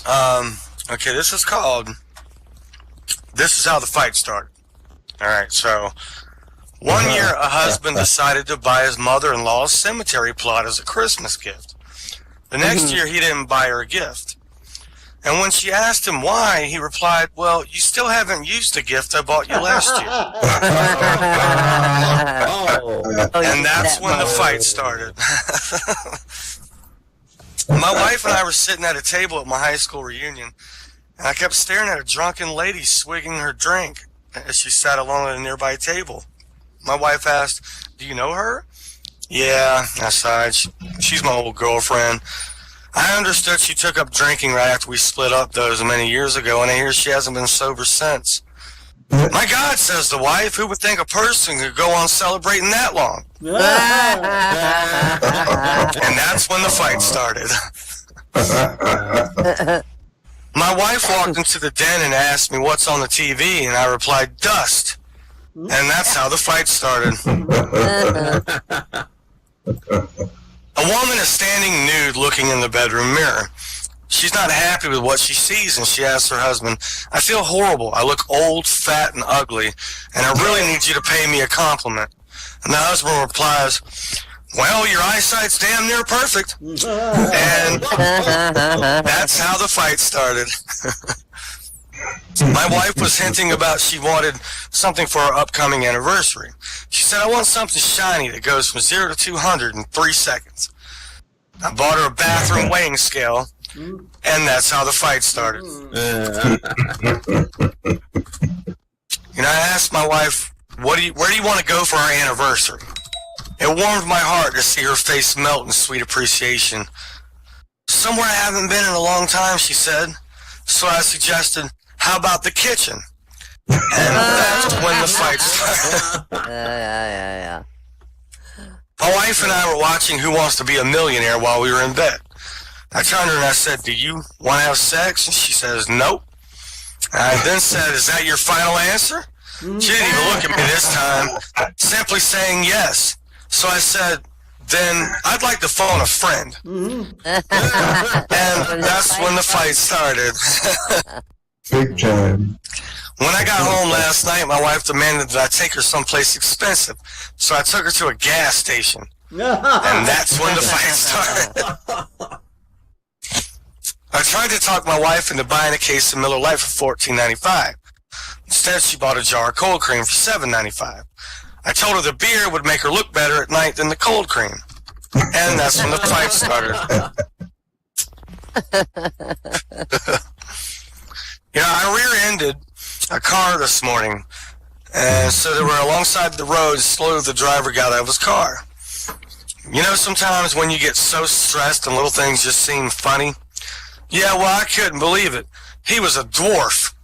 Okay, this is called This Is How the Fight Started. Alright, so one year a husband decided to buy his mother-in-law's cemetery plot as a Christmas gift. The next year he didn't buy her a gift. And when she asked him why, he replied, well, you still haven't used the gift I bought you last year. And that's when the fight started. My wife and I were sitting at a table at my high school reunion, and I kept staring at a drunken lady swigging her drink as she sat alone at a nearby table. My wife asked, do you know her? Yeah, I sighed. She's my old girlfriend. I understood she took up drinking right after we split up those many years ago, and I hear she hasn't been sober since. My God, says the wife, who would think a person could go on celebrating that long? And that's when the fight started. My wife walked into the den and asked me what's on the TV, and I replied, dust. And that's how the fight started. A woman is standing nude looking in the bedroom mirror. She's not happy with what she sees, and she asks her husband, I feel horrible. I look old, fat, and ugly, and I really need you to pay me a compliment. And the husband replies, well, your eyesight's damn near perfect. And that's how the fight started. My wife was hinting about she wanted something for our upcoming anniversary. She said, I want something shiny that goes from 0 to 200 in 3 seconds. I bought her a bathroom weighing scale, and that's how the fight started. I asked my wife, where do you want to go for our anniversary? It warmed my heart to see her face melt in sweet appreciation. Somewhere I haven't been in a long time, she said. So I suggested, how about the kitchen? And that's when the fight started. Yeah. My wife and I were watching Who Wants to Be a Millionaire while we were in bed. I turned to her and I said, do you want to have sex? And she says, nope. I then said, is that your final answer? She didn't even look at me this time, simply saying yes. So I said, then I'd like to phone a friend. And that's when the fight started. Big time. When I got home last night, my wife demanded that I take her someplace expensive. So I took her to a gas station. And that's when the fight started. I tried to talk my wife into buying a case of Miller Lite for $14.95. Instead, she bought a jar of cold cream for $7.95. I told her the beer would make her look better at night than the cold cream. And that's when the fight started. I rear-ended a car this morning, and so they were alongside the road, and slowly the driver got out of his car. Sometimes when you get so stressed and little things just seem funny? Yeah, well, I couldn't believe it. He was a dwarf.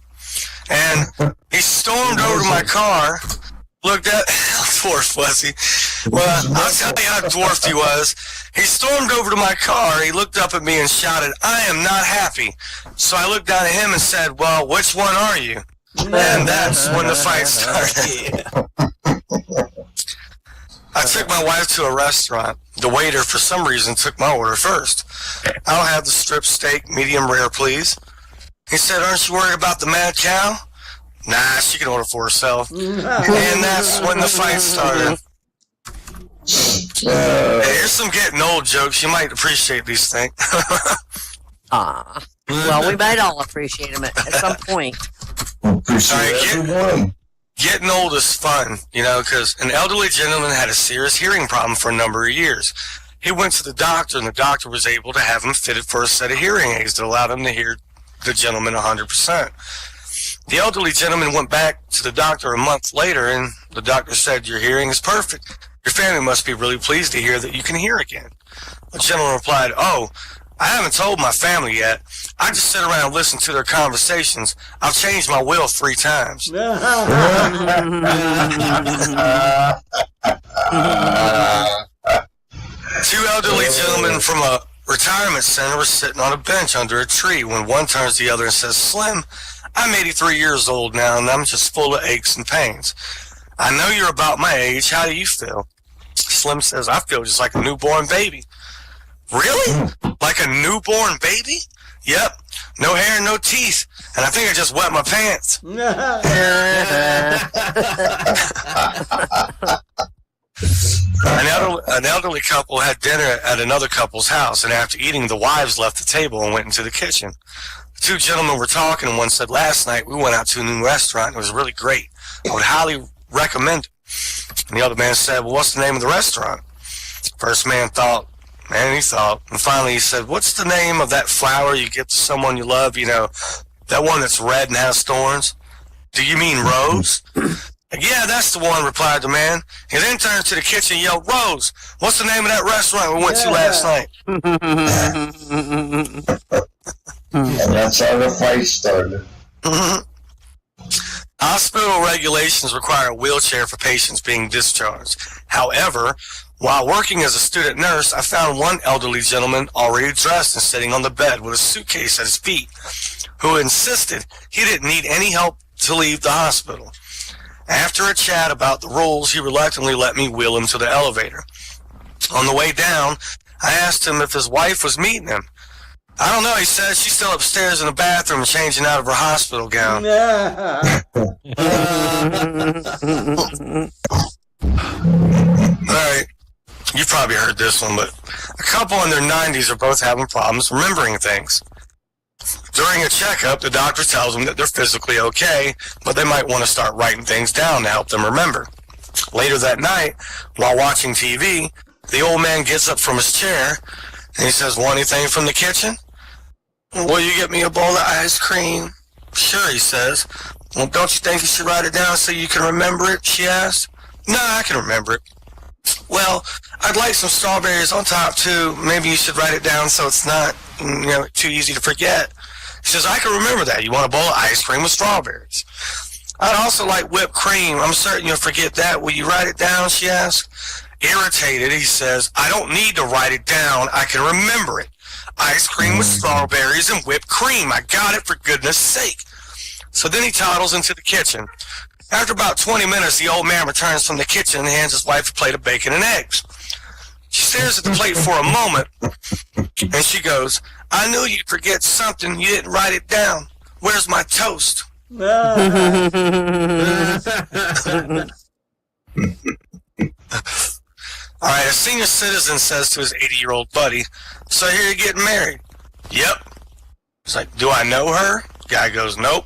And he stormed over to my car, looked at... How dwarf was he? Well, I'll tell you how dwarfed he was. He stormed over to my car, he looked up at me and shouted, I am not happy. So I looked down at him and said, well, which one are you? And that's when the fight started. I took my wife to a restaurant. The waiter, for some reason, took my order first. I'll have the strip steak, medium rare, please. He said, aren't you worried about the mad cow? Nah, she can order for herself. And that's when the fight started. Hey, here's some getting old jokes. You might appreciate these things. Well, we might all appreciate them at some point. Getting old is fun, because an elderly gentleman had a serious hearing problem for a number of years. He went to the doctor, and the doctor was able to have him fitted for a set of hearing aids that allowed him to hear the gentleman 100%. The elderly gentleman went back to the doctor a month later, and the doctor said, your hearing is perfect. Your family must be really pleased to hear that you can hear again. The gentleman replied, oh, I haven't told my family yet. I just sit around and listen to their conversations. I've changed my will 3 times. 2 elderly gentlemen from a retirement center were sitting on a bench under a tree when one turns to the other and says, Slim, I'm 83 years old now, and I'm just full of aches and pains. I know you're about my age. How do you feel? Slim says, I feel just like a newborn baby. Really? Like a newborn baby? Yep. no hair, no teeth, and I think I just wet my pants. An elderly couple had dinner at another couple's house, and after eating, the wives left the table and went into the kitchen. The two gentlemen were talking, and one said, "Last night we went out to a new restaurant. It was really great. I would highly recommend it." And the other man said, "Well, what's the name of the restaurant?" First man thought, and he thought, and finally he said, "What's the name of that flower you give to someone you love? You know, that one that's red and has thorns? Do you mean rose?" "Yeah, that's the one," replied the man. He then turned to the kitchen and yelled, "Rose, what's the name of that restaurant we went to last night?" And that's how the fight started. Hospital regulations require a wheelchair for patients being discharged. However, while working as a student nurse, I found one elderly gentleman already dressed and sitting on the bed with a suitcase at his feet, who insisted he didn't need any help to leave the hospital. After a chat about the rules, he reluctantly let me wheel him to the elevator. On the way down, I asked him if his wife was meeting him. "I don't know," he said. "She's still upstairs in the bathroom changing out of her hospital gown." Alright, you've probably heard this one, but a couple in their 90s are both having problems remembering things. During a checkup, the doctor tells them that they're physically okay, but they might want to start writing things down to help them remember. Later that night, while watching TV, the old man gets up from his chair and he says, "Want anything from the kitchen?" "Will you get me a bowl of ice cream?" "Sure," he says. "Well, don't you think you should write it down so you can remember it?" she asked. "No, I can remember it." "Well, I'd like some strawberries on top too. Maybe you should write it down so it's not, too easy to forget." He says, "I can remember that. You want a bowl of ice cream with strawberries." "I'd also like whipped cream. I'm certain you'll forget that. Will you write it down?" she asked. Irritated, he says, "I don't need to write it down. I can remember it. Ice cream with strawberries and whipped cream. I got it, for goodness sake." So then he toddles into the kitchen. After about 20 minutes, the old man returns from the kitchen and hands his wife a plate of bacon and eggs. She stares at the plate for a moment, and she goes, "I knew you'd forget something. You didn't write it down. Where's my toast?" All right, a senior citizen says to his 80-year-old buddy, "So here you're getting married?" "Yep." He's like, "Do I know her?" Guy goes, "Nope."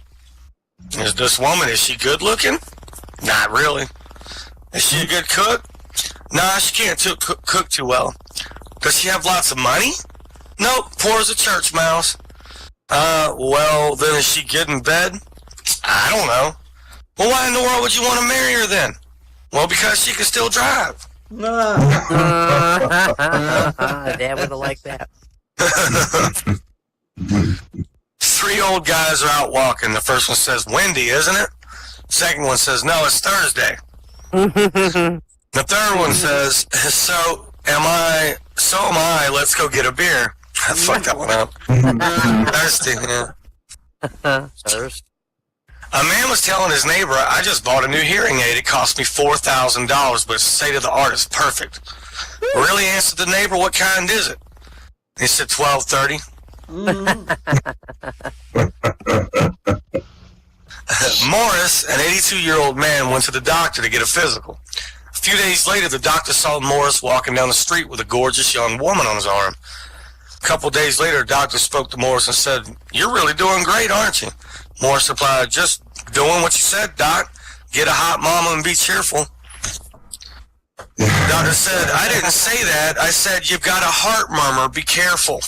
"Is this woman, is she good looking?" "Not really." "Is she a good cook?" "Nah, she can't cook too well." "Does she have lots of money?" "Nope, poor as a church mouse." Well, then is she good in bed?" "I don't know." "Well, why in the world would you want to marry her then?" "Well, because she can still drive." Dad would have liked that. 3 old guys are out walking. The first one says, "Windy, isn't it?" Second one says, "No, it's Thursday." The third one says, So am I. Let's go get a beer." I fucked that one up. Thirsty, yeah. Thirst. A man was telling his neighbor, "I just bought a new hearing aid. It cost me $4,000, but it's state of the art. It's perfect." "Really?" answered the neighbor. "What kind is it?" He said, 1230. Morris, an 82-year-old man, went to the doctor to get a physical. A few days later, the doctor saw Morris walking down the street with a gorgeous young woman on his arm. A couple days later, the doctor spoke to Morris and said, "You're really doing great, aren't you?" Morris replied, "Just doing what you said, Doc. Get a hot mama and be cheerful." The doctor said, "I didn't say that. I said, you've got a heart murmur. Be careful."